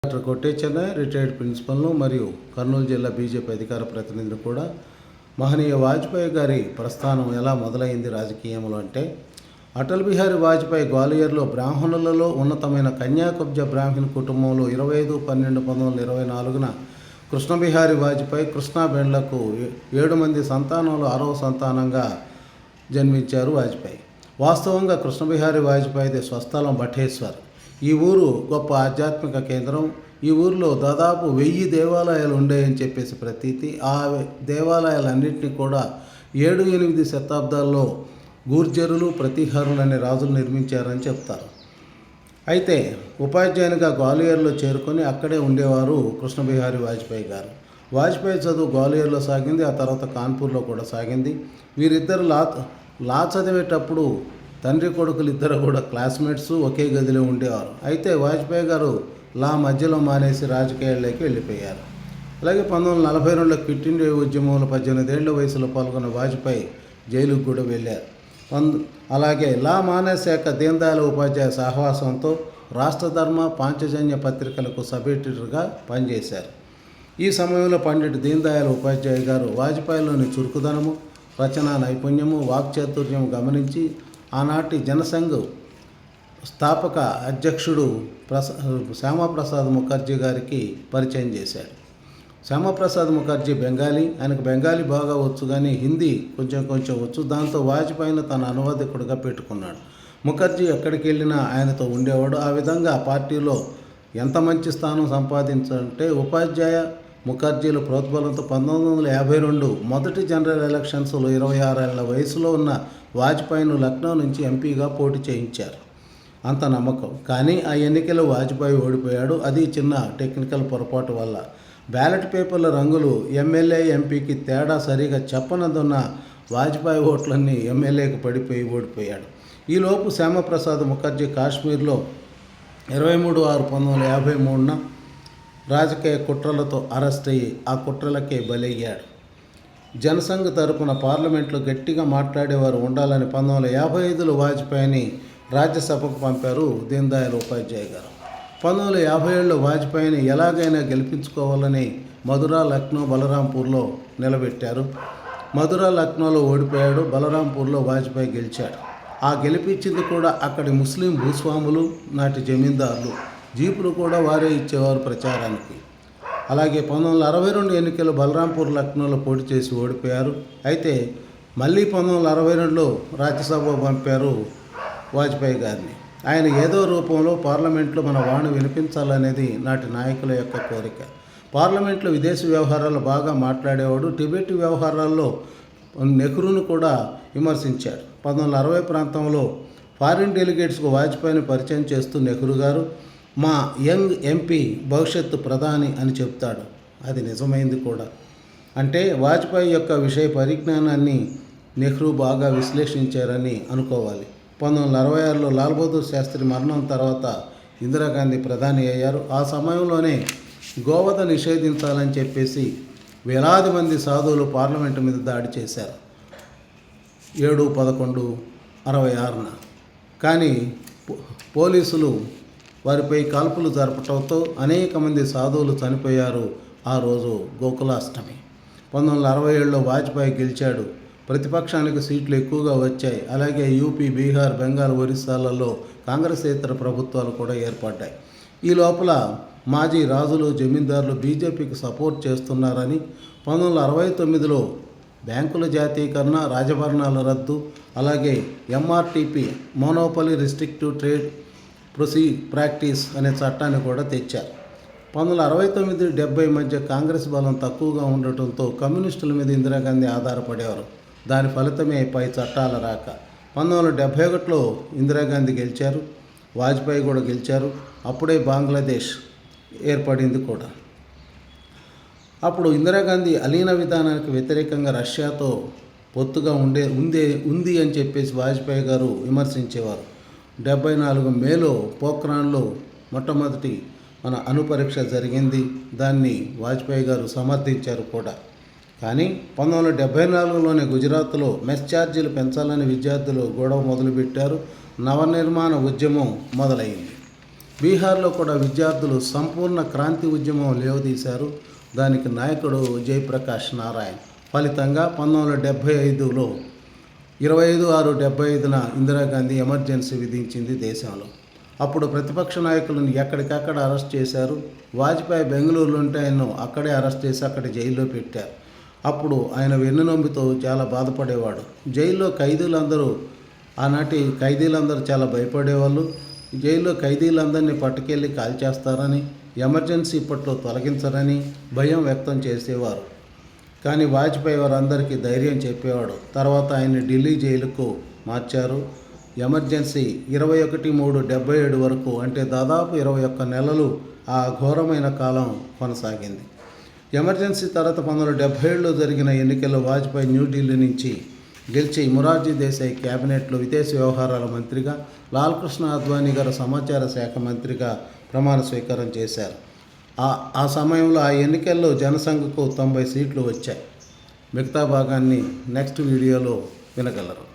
Doctor కొట్టేచెన్న retired ప్రిన్సిపల్ను మరియు కర్నూలు జిల్లా BJP అధికార ప్రతినిధిని కూడా మహనీయ వాజ్పేయి గారి ప్రస్థానం ఎలా మొదలైంది రాజకీయంలో అంటే, అటల్ బిహారీ వాజ్పేయి గ్వాలియర్లో బ్రాహ్మణులలో ఉన్నతమైన కన్యాకుబ్జ బ్రాహ్మణ కుటుంబంలో 25/12/1924న కృష్ణబిహారీ వాజ్పేయి కృష్ణాబెండ్లకు 7 మంది సంతానంలో 6వ సంతానంగా జన్మించారు వాజ్పేయి. వాస్తవంగా కృష్ణబిహారీ వాజ్పేయిది స్వస్థలం భట్టేశ్వర్. ఈ ఊరు గొప్ప ఆధ్యాత్మిక కేంద్రం. ఈ ఊరిలో దాదాపు 1000 దేవాలయాలు ఉండేయని చెప్పేసి ప్రతీతి. ఆ దేవాలయాలన్నింటినీ కూడా 7-8 శతాబ్దాల్లో గూర్జరులు ప్రతిహారులు అనే రాజులు నిర్మించారని చెప్తారు. అయితే ఉపాధ్యాయునిగా గ్వాలియర్లో చేరుకొని అక్కడే ఉండేవారు కృష్ణబిహారీ వాజ్పేయి గారు. వాజ్పేయి చదువు గ్వాలియర్లో సాగింది, ఆ తర్వాత కాన్పూర్లో కూడా సాగింది. వీరిద్దరు లా చదివేటప్పుడు తండ్రి కొడుకులు ఇద్దరు కూడా క్లాస్మేట్స్, ఒకే గదిలో ఉండేవారు. అయితే వాజ్పేయి గారు లా మధ్యలో మానేసి రాజకీయాల్లోకి వెళ్ళిపోయారు. అలాగే 1942లో క్విట్ ఇండియా ఉద్యమంలో 18 ఏళ్ల వయసులో పాల్గొన్న వాజ్పేయి జైలుకు కూడా వెళ్ళారు. అలాగే లా మానేశాక దీన్ దయాళ్ ఉపాధ్యాయ సహవాసంతో రాష్ట్రధర్మ, పాంచజన్య పత్రికలకు సబ్ ఎడిటర్గా పనిచేశారు. ఈ సమయంలో పండిట్ దీన్ దయాళ్ ఉపాధ్యాయ గారు వాజ్పేయిలోని చురుకుదనము, రచనా నైపుణ్యము, వాక్చాతుర్యం గమనించి ఆనాటి జనసంఘ్ స్థాపక అధ్యక్షుడు శ్యామాప్రసాద్ ముఖర్జీ గారికి పరిచయం చేశాడు. శ్యామాప్రసాద్ ముఖర్జీ బెంగాలీ, ఆయనకు బెంగాలీ బాగా వచ్చు కానీ హిందీ కొంచెం వచ్చు. దాంతో వాజ్పేయిని తన అనువాదకుడిగా పెట్టుకున్నాడు. ముఖర్జీ ఎక్కడికి వెళ్ళినా ఆయనతో ఉండేవాడు. ఆ విధంగా పార్టీలో ఎంత మంచి స్థానం సంపాదించాలంటే ఉపాధ్యాయ ముఖర్జీల ప్రోద్బలంతో 1952 మొదటి జనరల్ ఎలక్షన్స్లో 26 ఏళ్ల వయసులో ఉన్న వాజ్పేయిను లక్నో నుంచి ఎంపీగా పోటీ చేయించారు. అంత నమ్మకం. కానీ ఆ ఎన్నికలో వాజ్పేయి ఓడిపోయాడు. అది చిన్న టెక్నికల్ పొరపాటు వల్ల. బ్యాలెట్ పేపర్ల రంగులు ఎమ్మెల్యే, ఎంపీకి తేడా సరిగా చెప్పనందున్న వాజ్పేయి ఓట్లన్నీ ఎమ్మెల్యేకి పడిపోయి ఓడిపోయాడు. ఈలోపు శ్యామప్రసాద్ ముఖర్జీ కాశ్మీర్లో 23/6/1953న రాజకీయ కుట్రలతో అరెస్ట్ అయ్యి ఆ కుట్రలకే బలయ్యాడు. జనసంఘ్ తరపున పార్లమెంట్లో గట్టిగా మాట్లాడేవారు ఉండాలని 1955లో వాజ్పేయిని రాజ్యసభకు పంపారు దీన్ దయాళ్ ఉపాధ్యాయ గారు. 1957లో వాజ్పేయిని ఎలాగైనా గెలిపించుకోవాలని మధుర, లక్నో, బలరాంపూర్లో నిలబెట్టారు. మధుర, లక్నోలో ఓడిపోయాడు. బలరాంపూర్లో వాజ్పేయి గెలిచాడు. ఆ గెలిపించింది కూడా అక్కడి ముస్లిం భూస్వాములు, నాటి జమీందారులు. జీపులు కూడా వారే ఇచ్చేవారు ప్రచారానికి. అలాగే 1962 ఎన్నికలు బలరాంపూర్, లక్నోలో పోటీ చేసి ఓడిపోయారు. అయితే మళ్ళీ 1962లో రాజ్యసభ పంపారు వాజ్పేయి గారిని. ఆయన ఏదో రూపంలో పార్లమెంట్లో మన వాణి వినిపించాలనేది నాటి నాయకుల యొక్క కోరిక. పార్లమెంట్లో విదేశీ వ్యవహారాలు బాగా మాట్లాడేవాడు. టిబెట్ వ్యవహారాల్లో నెహ్రూను కూడా విమర్శించాడు. 1960 ప్రాంతంలో ఫారిన్ డెలిగేట్స్కు వాజ్పేయిని పరిచయం చేస్తూ నెహ్రూ గారు మా యంగ్ ఎంపీ భవిష్యత్తు ప్రధాని అని చెప్తాడు. అది నిజమైంది కూడా. అంటే వాజ్పేయి యొక్క విషయ పరిజ్ఞానాన్ని నెహ్రూ బాగా విశ్లేషించారని అనుకోవాలి. 1966లో లాల్ బహదూర్ శాస్త్రి మరణం తర్వాత ఇందిరాగాంధీ ప్రధాని అయ్యారు. ఆ సమయంలోనే గోవధ నిషేధించాలని చెప్పేసి వేలాది మంది సాధువులు పార్లమెంటు మీద దాడి చేశారు 7/11/66న. కానీ పోలీసులు వారిపై కాల్పులు జరపడంతో అనేక మంది సాధువులు చనిపోయారు. ఆ రోజు గోకులాష్టమి. 1967లో వాజ్పేయి గెలిచాడు. ప్రతిపక్షానికి సీట్లు ఎక్కువగా వచ్చాయి. అలాగే యూపీ, బీహార్, బెంగాల్, ఒరిస్సాలలో కాంగ్రెసేతర ప్రభుత్వాలు కూడా ఏర్పడ్డాయి. ఈ లోపల మాజీ రాజులు, జమీందారులు బీజేపీకి సపోర్ట్ చేస్తున్నారని 1969లో బ్యాంకుల జాతీయకరణ, రాజభరణాల రద్దు, అలాగే MRTP monopoly restrictive trade practice అనే చట్టాన్ని కూడా తెచ్చారు. 1969-70 మధ్య కాంగ్రెస్ బలం తక్కువగా ఉండటంతో కమ్యూనిస్టుల మీద ఇందిరాగాంధీ ఆధారపడేవారు. దాని ఫలితమే పై చట్టాల రాక. 1971లో ఇందిరాగాంధీ గెలిచారు, వాజ్పేయి కూడా గెలిచారు. అప్పుడే బంగ్లాదేశ్ ఏర్పడింది కూడా. అప్పుడు ఇందిరాగాంధీ అలీన విధానానికి వ్యతిరేకంగా రష్యాతో పొత్తుగా ఉంది అని చెప్పేసి వాజ్పేయి గారు విమర్శించేవారు. 74 మేలో పోఖ్రాన్లో మొట్టమొదటి అణుపరీక్ష జరిగింది. దాన్ని వాజ్పేయి గారు సమర్థించారు కూడా. కానీ 1974లోనే గుజరాత్లో మెస్ ఛార్జీలు పెంచాలని విద్యార్థులు గొడవ మొదలుపెట్టారు. నవనిర్మాణ ఉద్యమం మొదలైంది. బీహార్లో కూడా విద్యార్థులు సంపూర్ణ క్రాంతి ఉద్యమం లేవదీశారు. దానికి నాయకుడు జయప్రకాష్ నారాయణ్. ఫలితంగా 1975లో 25/6/75న ఇందిరాగాంధీ ఎమర్జెన్సీ విధించింది దేశంలో. అప్పుడు ప్రతిపక్ష నాయకులను ఎక్కడికక్కడ అరెస్ట్ చేశారు. వాజ్పేయి బెంగళూరులో ఉంటే ఆయన్ను అక్కడే అరెస్ట్ చేసి అక్కడ జైల్లో పెట్టారు. అప్పుడు ఆయన వెన్నునొంబితో చాలా బాధపడేవాడు. జైల్లో ఆనాటి ఖైదీలందరూ చాలా భయపడేవాళ్ళు. జైల్లో ఖైదీలందరినీ పట్టుకెళ్ళి కాల్చేస్తారని, ఎమర్జెన్సీ ఇప్పట్లో తొలగించరని భయం వ్యక్తం చేసేవారు. కానీ వాజ్పేయి వారందరికీ ధైర్యం చెప్పేవాడు. తర్వాత ఆయన్ని ఢిల్లీ జైలుకు మార్చారు. ఎమర్జెన్సీ 21/3/77 వరకు, అంటే దాదాపు 21 నెలలు ఆ ఘోరమైన కాలం కొనసాగింది. ఎమర్జెన్సీ తర్వాత 1977లో జరిగిన ఎన్నికల్లో వాజ్పేయి న్యూఢిల్లీ నుంచి గెలిచి మొరార్జీ దేశాయ్ క్యాబినెట్లో విదేశీ వ్యవహారాల మంత్రిగా, లాల్కృష్ణ అద్వానీ గారు సమాచార శాఖ మంత్రిగా ప్రమాణ స్వీకారం చేశారు. ఆ సమయంలో ఆ ఎన్నికల్లో జనసంఘకు 90 సీట్లు వచ్చాయి. మిగతా భాగాన్ని నెక్స్ట్ వీడియోలో వినగలరు.